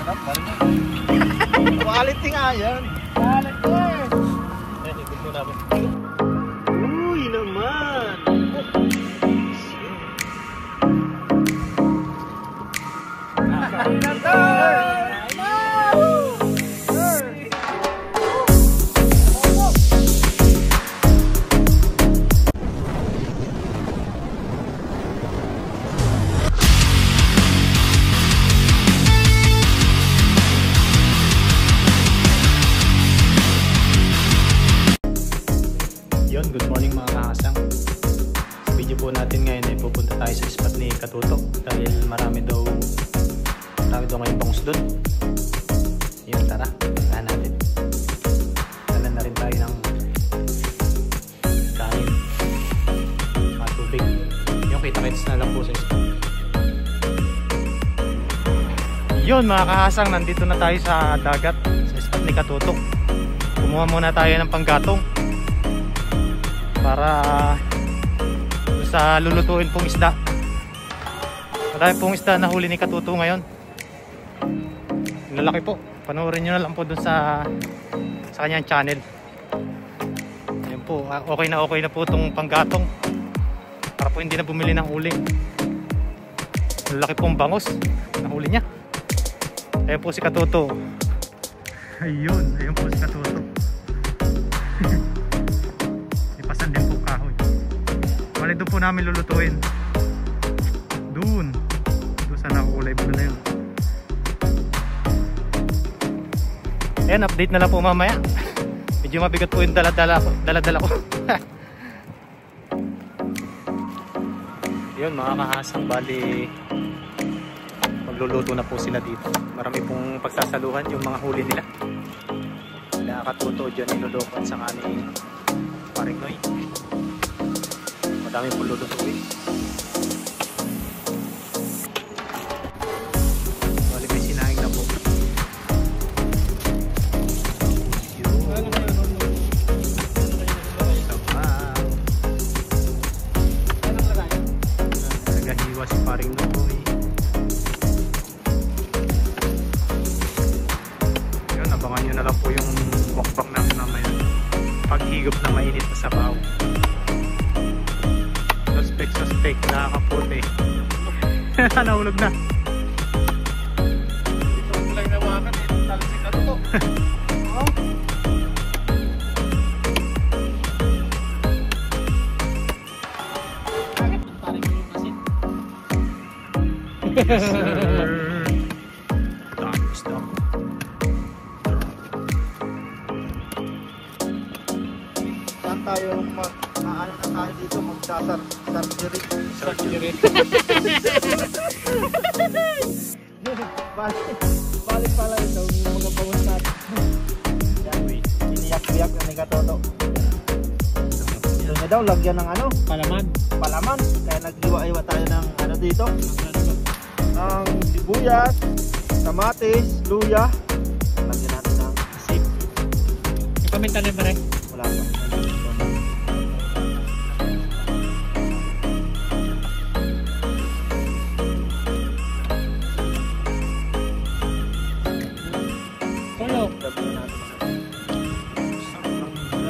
Sarap, balik. Quality nga yan. Quality. Ikot muna ako. Uy naman. Kain na to. Yun, good morning mga kakasang. Sa video po natin ngayon ay pupunta tayo sa spot ni Katuto dahil marami daw ngayong bangus doon. Yun, tara, puntahan natin. Dala na rin tayo ng kain at tubig. Yung kita-kits na lang po sa spot. Yun mga kakasang, nandito na tayo sa dagat sa spot ni Katuto. Kumuha muna tayo ng panggatong para sa lulutuin pong isda. Marami pong isda na huli ni Katuto ngayon. Lalaki po. Panoorin nyo na lang po dun sa kanyang channel. Ayan po, okay na po itong panggatong para po hindi na bumili ng huli. Lalaki pong bangus na huli niya. Ayan po si Katuto. Ayun po si Katuto. Din po kahoy. Bali doon po namin lulutuin. Doon sa nakulay blue na yun. Ayan, update na lang po mamaya. Medyo mabigat po yung dala-dala ko. Yun mga kahasang, bali magluluto na po sila dito. Marami pong pagsasaluhan yung mga huli nila. Katuto dyan niluloko at saka ni Paring Noy. Madami pong lulutuin. Bali may sinaing na po. Nagahiwa si Paring Noy. Yun, abangan nyo na lang po yung mukbang namin mamaya. Paghigop na mainit na sabaw. Suspect, nakakaputi. Nahulog na. Ito ko lang nawakan eh. Talsik na to. Bakit parang yung asin? Yes sir. Dami isda. Saan tayo tayo dito surgery. Balik pala ito yung mga bangus natin. Yan, iniyak-iyak na ni Katuto. Ito na daw, lagyan ng ano? Palaman. Kaya nag-iwa-iwa tayo ng ano dito. Ang sibuyas, kamatis, luya. Lagyan natin ng asin. Ipaminta na ba rin? Wala pa.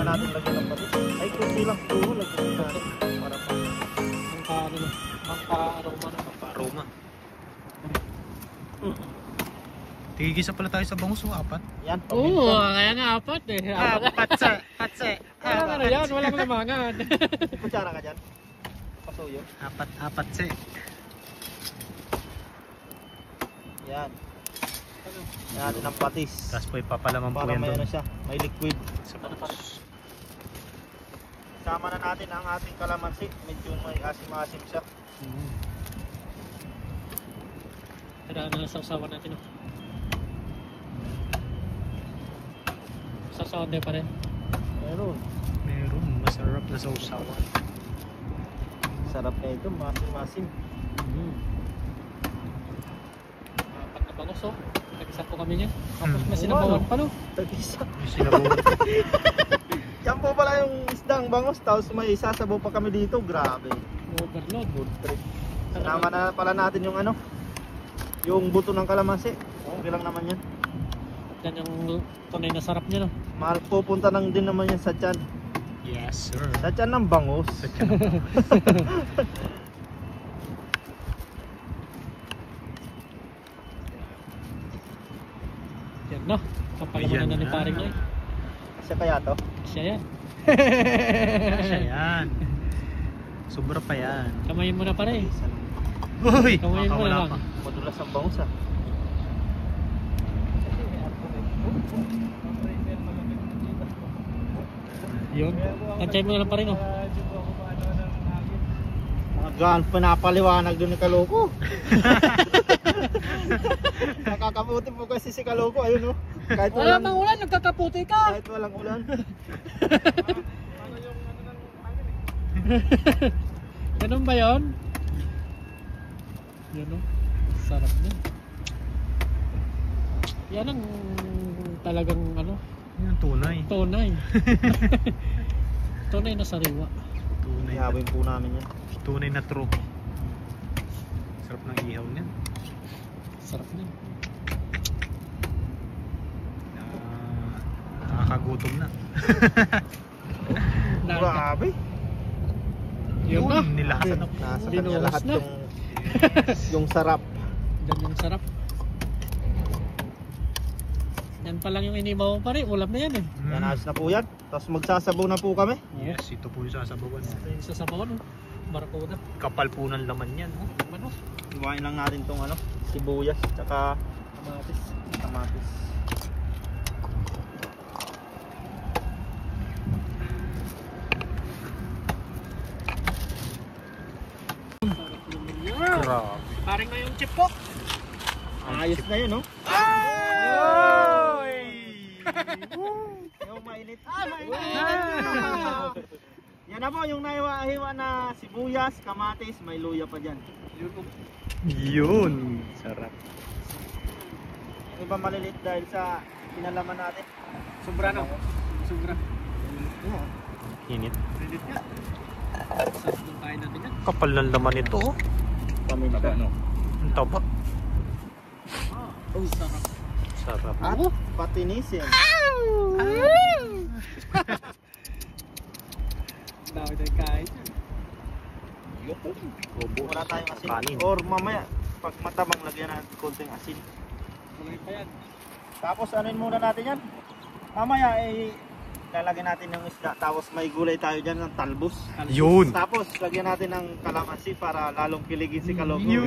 Natin lagyan ng patis. Ay, kunti lang siguro lagyan natin para Pang-aroma. Tigisa pala tayo sa bangus o apat? yan. Oo, kaya nga apat eh. Patse. Wala na yan, walang lamangan. Kutsara ka dyan. Pasuyo. Apat se. Yan. Yan natin ang patis. Tapos po ipapalaman po Para yan may ano doon siya, may liquid. sa bangus. Sama na natin ang ating kalamansi. Medyo may asim-asim siya. Tara na sausawan natin. Sausawan din pa rin. Meron. Meron, masarap na sausawan. Sarap na ito, masim-masim. Apat na bangus oh. Nag-isa po kami niyan. Tapos may sinabawan pa no. Tag-isa. Yung sinabawan. Yan po pala yung isdang bangus. Tapos may isasabaw pa kami dito. Grabe. Overload. Good trip. Sinama na pala natin yung ano, Yung buto ng kalamansi. Okay lang naman yan. Yan yung tunay na sarap niya, no? Mahal, pupunta lang din naman yan sa tiyan. Yes, sir. Sa tiyan ng bangus. Yan na. Kapalaman na ni paring Noy. Siya kaya to? Siya yan. Siya yan. Sobra pa yan. Kamayin mo na pare. Uy! Kamayin mo na Wala lang. pa. Madulas ang bangus ah. Yun. Tansay mo na lang pare, no? Gaan pinapaliwanag doon ni Kaloko. Nakakabuti po kasi si Kaloko, ayun oh. Kahit Wala walang, mang ulan, nagkakaputi ka. kahit walang ulan. Ganun ba yun? Yan o. Sarap na. Yan ang talagang ano, Yan, tunay. tunay. Tunay na sariwa. Tunay na, Ihawin po namin yan. tunay na true. Sarap ng ihaw niya. Sarap na. Nakakagutom na. Grabe. Yun na. Nilahasan na. Nasa Dinuhos kanya lahat na. yung sarap. Yan yung sarap. Yan pa lang yung inimaw mo pare. Ulam na yan eh. Yan, ayos na po yan. Tapos magsasabaw na po kami. Yes, ito po yung sasabawan. Yung sasabawan, no? Barakuda. Kapal po ng laman yan. Oh. Ano? Iwain lang natin tong ano, sibuyas, tsaka Kamatis. kamatis. Grabe. Paring na yung chip ko. Ayos na yun, no? Oy! Yung mainit. Mainit! Yan na po, yung naiwa-hiwa na sibuyas, kamatis, may luya pa dyan. Yun. Sarap. Yung iba maliliit dahil sa pinalaman natin. Sobra na. Sobra. Init. Relit ka. Sarap ng kain natin yan. Kapal ng laman ito. Oh. Paminta, no? Ang taba. Oh, sarap. Sarap. At patinisin. Dami tayong kain. Wala tayong asin. Kanin. Or mamaya, pag matabang, lagyan natin konting asin. Kulay pa yan. Tapos anuin muna natin yan. Mamaya lalagyan natin ng isda. Tapos may gulay tayo dyan ng talbos. Yun. Tapos lagyan natin ng kalamansi para lalong kiligin si Kaloko. Yun.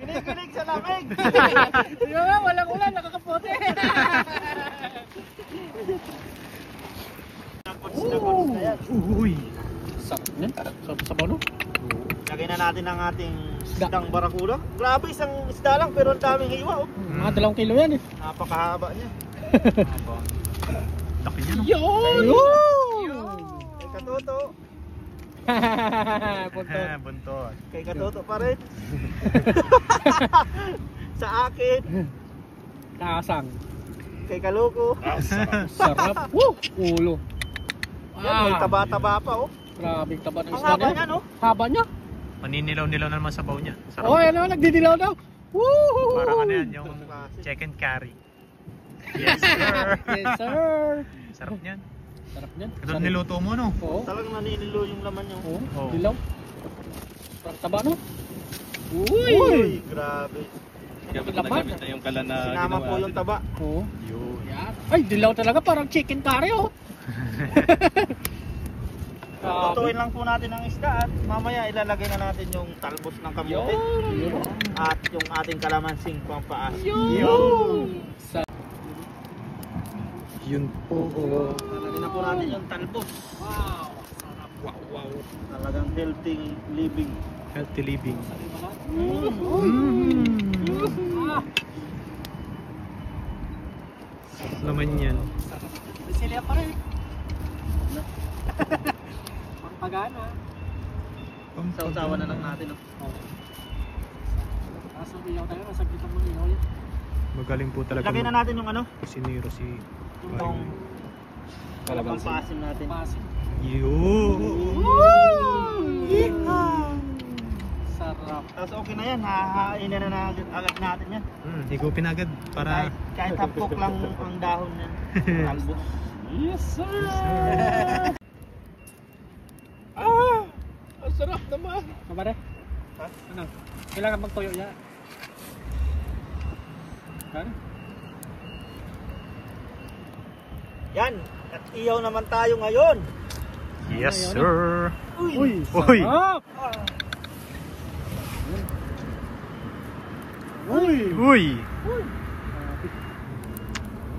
Kinikilig sa lamig! Yo, walang ulan, nakakapote. Sinagod na yan. Uy. Sarap yan. Sarap sa bano. Lagyan na natin ang ating isdang barakuda. Grabe, isang isda lang pero ang daming hiwa. Oh. Mga 2 kilo yan eh. Napakahaba niya. Laki niya, no? Yun! Kay Katoto. Buntot. Buntot. Kay Katoto pa rin. Sa akin. Kasang. Kay Kaloko. Sarap. Woo! Ulo. Yan, may taba-taba pa oh. Grabe taba ng Ang isda haba niya. niya no? Haba niya. Maninilaw-nilaw na naman sa baw niya. Sarap. Oh, ano, nagdidilaw daw. Woo! Parang ano yan, yung chicken curry. Yes, sir. Yes, sir. Sarap niyan. Sarap niyan. Ito niluto mo, no? Oo. Talagang naninilo yung laman niya. Oo. Oo. Dilaw. Parang taba, no? Uy! Grabe. Laman. Yung kala na Sinama po yung taba. Oo. Yun. Yan. Ay, dilaw talaga. Parang chicken curry, oh. Tutuin lang po natin ang isda at mamaya ilalagay na natin yung talbos ng kamote Yun. at yung ating kalamansing pampaas. Yun. Yun po. Lalagyan na po natin yung talbos. Wow. Sarap. Wow, wow. Talagang healthy living. Healthy living. Ah. Naman yan. Bisilia pa rin. Pagpagana. Sausawan na lang natin. Oh. Kaso iyaw tayo, nasagitan mo iyaw yan. Magaling po talaga. Lagay na natin yung ano, Kusinero si yung pampaasim natin. Pasin. Yun. Sarap. Sarap. Tapos okay na yan, hahainin na agad natin yan. Higupin agad para... Kahit hapok lang ang dahon yan. Talbos. Yes, sir! Ah! Ang sarap naman! Kabare? Ha? Ano? Kailangan magtuyo niya. Kan? Yan, at iyaw naman tayo ngayon. Yes, sir! Uy! Uy! Sarap! Uy! Uy!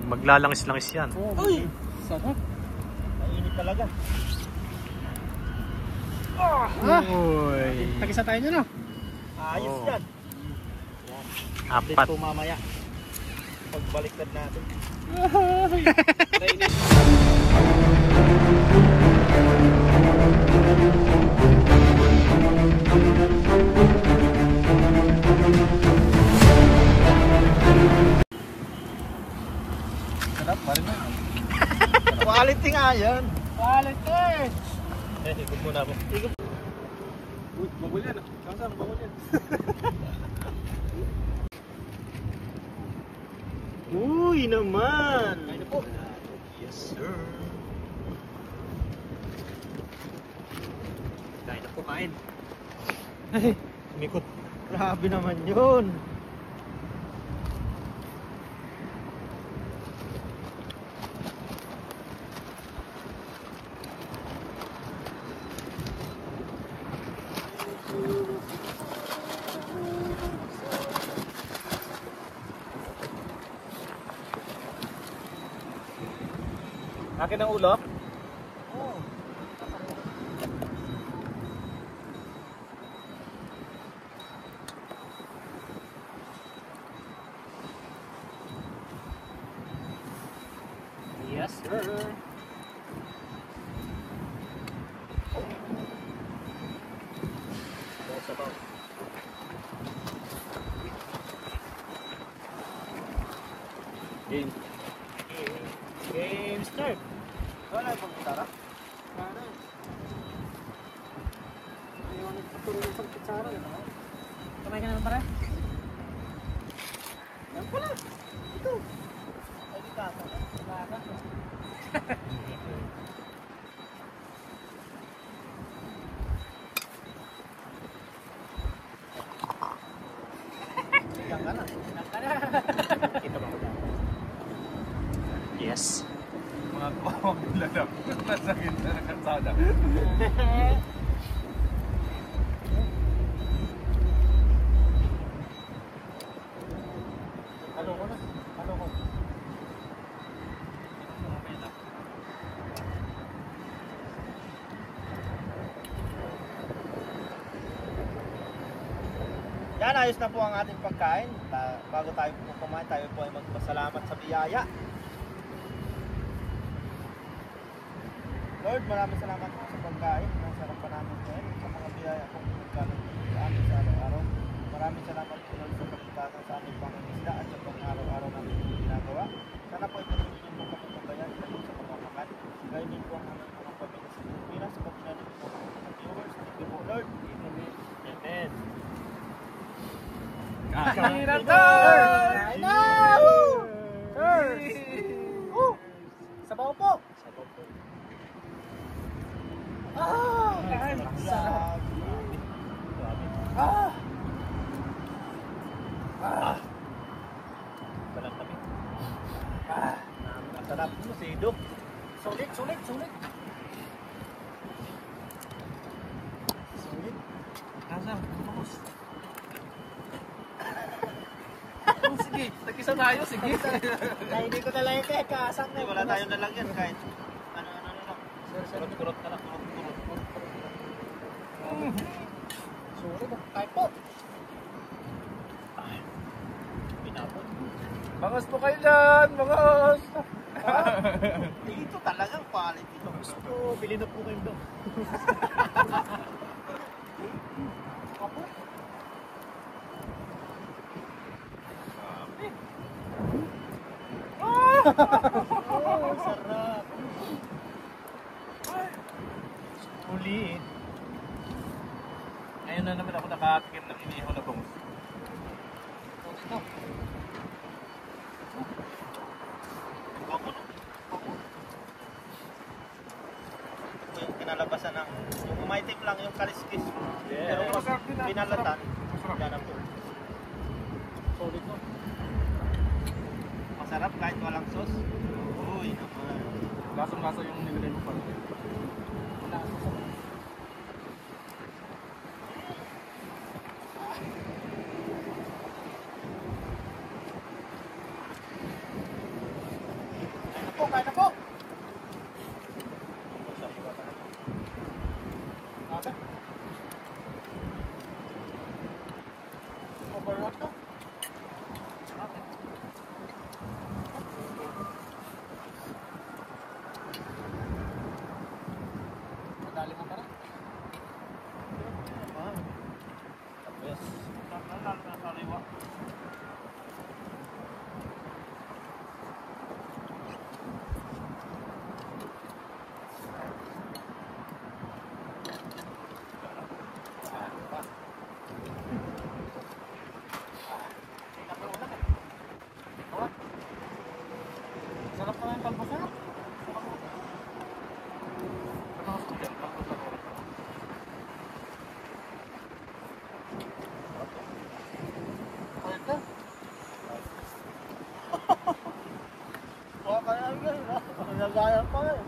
Maglalangis-langis yan. Oh, Uy! sarap! Mainit talaga. Uy! Tag-isa tayo niya, no? Ayos Oh. yan. Apat. Dito mamaya. Pagbaliktad natin. Sarap, pare na. Quality nga yan. Quality! Ikot muna po. Ikot. Uy, bagol yan. Saan, bagol yan. Uy naman. Ayun na po. Yes sir. Kain na po, kain. Ay, umikot. Grabe naman yun. Akin ang ulo? Yes, sir. Game. Game start. Wala pang gitara. Kamay ka naman para? Yan pala. Ito. Ay, gitara. Yan ka na. Kita ba ko dyan? Yes. Mga kuwag lalap. Nasa gitna ng kalsada. Halo ko na. Halo ko. Yan, ayos na po ang ating pagkain. Bago tayo po kumain, tayo po ay magpasalamat sa biyaya. Lord, maraming salamat po sa pagkain. Ang sarap pa namin po sa mga biyaya po pagkain sa amin sa araw-araw. Maraming salamat po Lord sa pagkakataon sa aming pangingisda at sa pang-araw-araw namin ginagawa. Sana po ipatuloy mo kami pagbayan sa pagmamakan. Gayun din po ang aming mga pamilya sa Pilipinas sa pagkakaroon po kami sa viewers. Thank you po Lord. Amen. Amen. Kain na to! Kain na! Sabaw po! Sarap. Sarap kami. Sarap mo, Sido. Sulit, sulit, sulit! Sulit. Kasang, vamos! Sige, tag-isa tayo, sige! Ay, hindi ko talaga kaya kasang na. Wala tayong nalagyan kahit ano lang. Kurot-kurot na lang. Kurot-kurot. Sulit, kahit po! Pinapon. Bangos po kayo dyan, bangos! Dito talagang quality ito. Gusto, bili na po kayo doon. Apo? Oh, sarap. Uliin. Ngayon na naman ako nakatikim ng inihaw na bangus. Ito. Yung kinalabasan ng yung umaitim lang yung kaliskis. Pero Masarap din, ah. pinalatan. Masarap. Yan ang po. Solid no? Masarap kahit walang sauce. Uy, naman. Lasang-lasa yung nilagay mo pala. Wala ang sauce. Kaya na po. Ate. Overload to. Ate. Madali mo para. Yes. Lalo na sa liwa. Sarap naman yung talbos na. Ano gusto dyan? Talbos na ko. Kaya ka? Baka kaya yun, ha? Nagaya pa eh.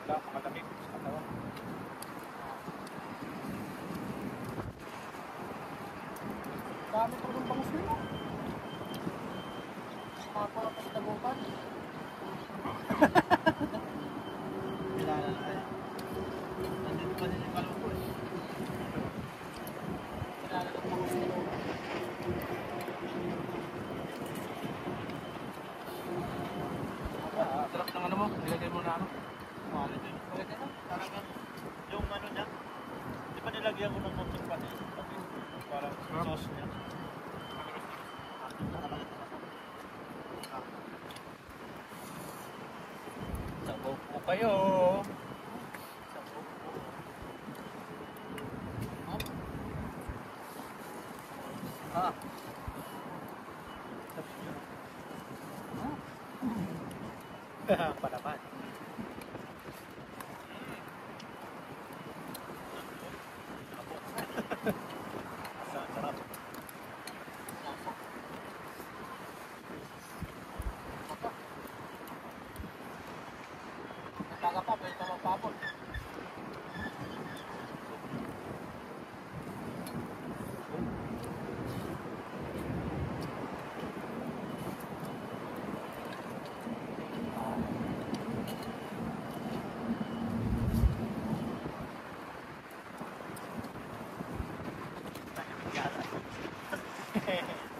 Wala, malamig. Dami ko ng bangus nila. Mga pala pa sa dagupan. Kilala na tayo. Nandito pa din yung kalungko eh. Kilala ng bangus nila. Sarap ng ano mo. Nilagay mo na ano. Mahalo din. Pwede na. Talagang yung ano niya. Di ba nilagyan ko ng konting patis? Parang sauce niya. Sabaw po kayo. Ah. Palaban. Sarap. Nagtaga pa, pwede ka magpapon.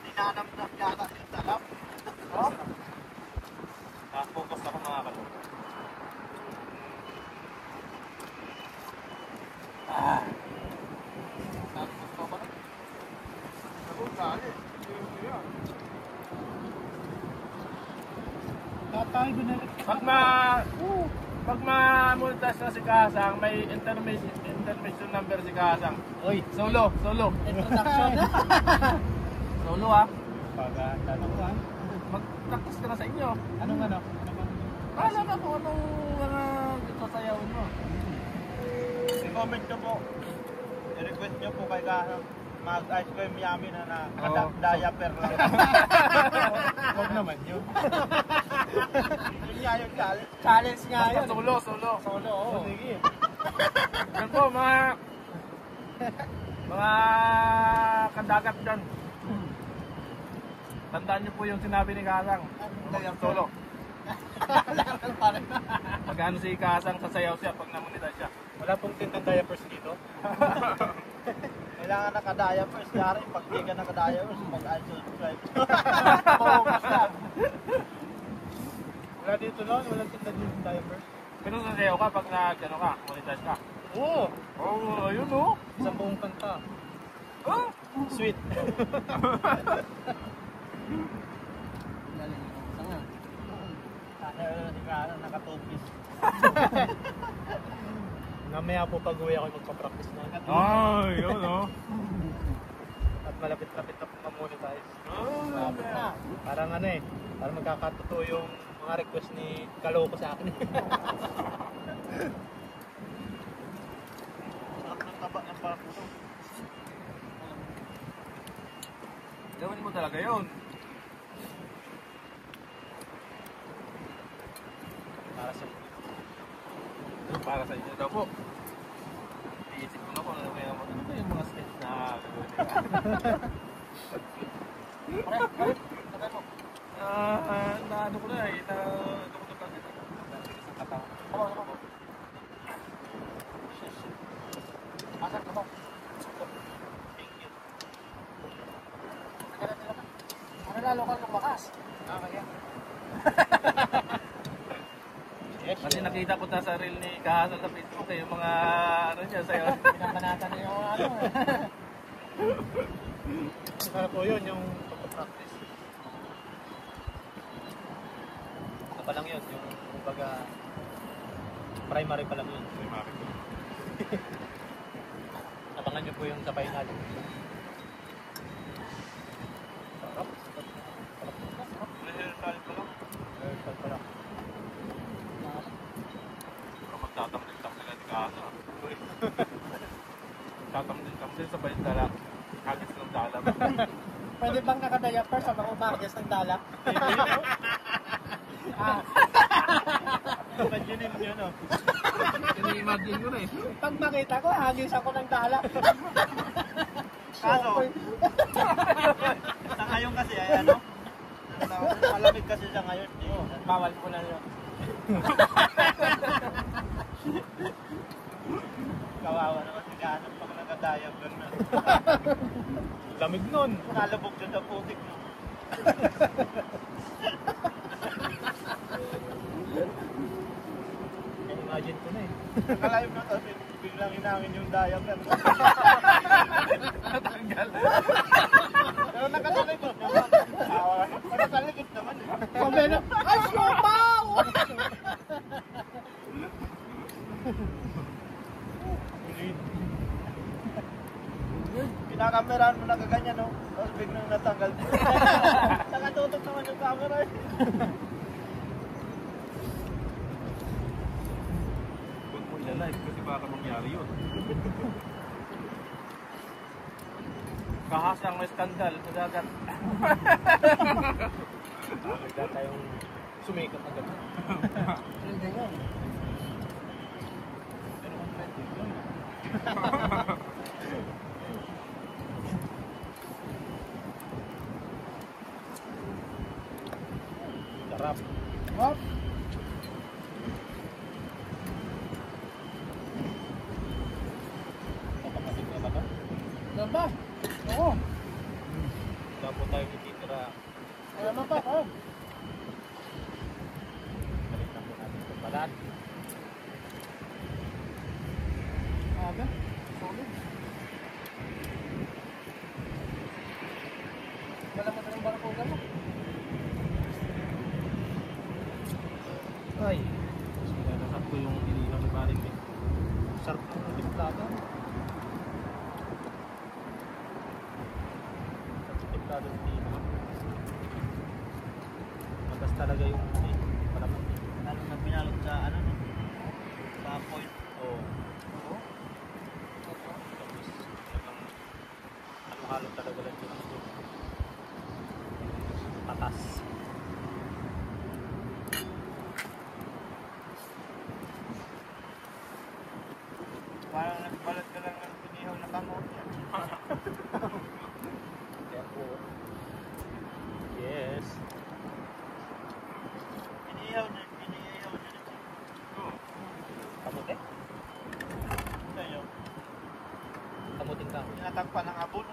Dinanamdam yata yung sarap. Oh? Focus ako mga kalungkot. Tapos ko ba? Nagugali. Tatay ko na. Pag ma-multas na si Kasang, may intermission number si Kasang. Uy, Solo. introduction. Solo ah. Paganda na ko ha. Mag-practice ka na sa inyo. Anong ano? Ano ba? Wala na po anong mga sasayawin mo. I-comment nyo po. I-request nyo po kay Kasang mag-ice cream yummy na diaper lang. Huwag naman yun. Yun nga yung challenge. Challenge nga yun. Solo. Solo, oo. Sige. Yan po, mga kadagat dyan. Tandaan niyo po yung sinabi ni Kasang. Solo. Pag-ano si Kasang, sasayaw siya pag namunita siya. Wala pong tintang diapers dito. Kailangan naka-diapers. Yari, pag di ka naka-diapers, mag-unsubscribe. Wala dito noon, walang tintang diapers. Pero sasayaw ka pag nag-ano ka, monetize ka. Oo! Oh, ayun oh. Sa buong kanta. Oh. Sweet. Nakatupis. Mamaya po pag-uwi ako magpa-practice na. Ay, yun oh. At malapit-lapit na po mamonetize. Malapit na. Parang ano eh, parang magkakatotoo yung mga request ni Kaloko sa akin. Sarap ng taba ng parapuso. Gawin mo talaga yun. Para sa inyo daw po. Iisip ko na kung ano kaya ano ba yung mga steps na gagawin nila. Na ano ko na eh, na dukot lang ito. Sa katawan. Ako. Pasok ka ba? Thank you. Ano lalo kang lumakas? Kaya. Kasi nakita ko sa reel ni Kahasal sa Facebook yung mga ano niya sa'yo. Pinapanatan niya yung ano. Para po yun, yung pagpa-practice. Ano pa lang yun, yung kumbaga primary pa lang yun. Primary. Abangan nyo po yung sa final. Sarap. Rehearsal pa lang. Rehearsal pa lang. Magtatamdil-tamdil na si Kahasal. Tatamdil-tamdil sa bayan dala. Hagis ng dala. Pwede bang nakadayapper sa mga umagas ng dala? Imagine nyo, no? Ini-imagine ko na eh. Pag makita ko, hagis ako ng dala. Kaso, sa ngayon kasi ay ano? Malamig kasi siya ngayon. Bawal ko na yun. Kawawa naman si Kahanap pag nagka-diaper na. Lamig nun. Nalabog siya sa putik. No? Imagine ko na eh. Nakalive na to, biglang hinangin yung diaper. Natanggal. Pero nakatalikod naman. Nakatalikod naman eh. Sabi na, ay, sumaw! Pinakameraan mo na kaganyan, no? Tapos biglang natanggal. Nakatutok naman yung camera eh. Huwag mo i-live kasi baka mangyari yun. Kahasang may skandal sa dagat. Bigla tayong sumikat agad. Hindi nga. Pero kung pwede yun. Sarap. Hop! Kapatid na ba ito? Gamba? Oo. Wala po tayo kititira. Kaya mo pa, oh. Balik na po natin itong balat. Aga. Solid. Wala mo ng barakuga mo. Ay. Sinasap ko yung inihaw ni Baring eh. Sarap ng timplado. Timplado ng inihaw. Matas talaga yung palaman. Lalo na pinalot sa ano no? Sa point. Oo. Oo. Tapos talagang halo-halo talaga lang yun. Patas. Parang nagbalat ka lang ng pinihaw na kamot yan. Kaya po. Yes. Pinihaw na ito. Kamot eh? Sa'yo. Kamuting ka. Tinatagpan ng abon.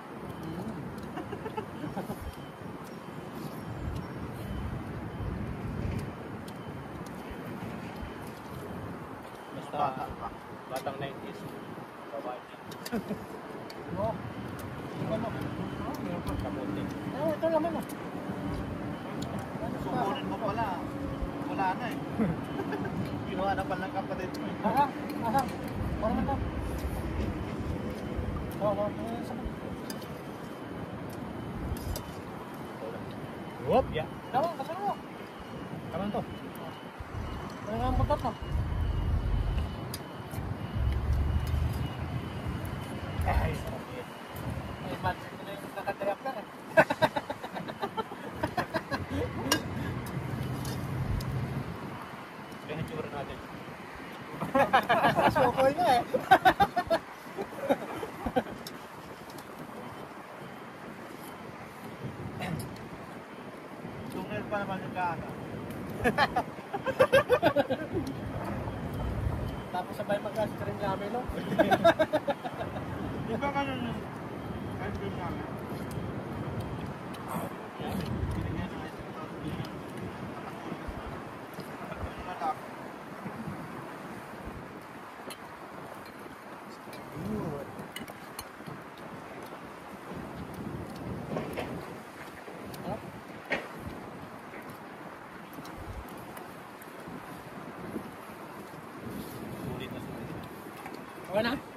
Basta batang 90s. Babae niya. Oo. Iba mo. Kamuting. Ito naman, oh. Sukunin mo pala. wala na eh. Ginawa na pala ng kapatid mo eh. Asang? Parang ito. Oo. Whoop, ya. Dawa, kasama mo. Kaman to. Ano nga ang motor mo? Ay, sarap yan. Ay, man, ito na yung nakatayap ka eh. Ganyan tsura natin. Sukoy na eh. Tungkol pa naman yung kaaka. Tapos sabay mag-gas ka rin namin, no? Di ba ganun yung ice cream namin? Binigyan ng ice cream tapos binigyan ng malaki. Sulit na sulit. Okay na?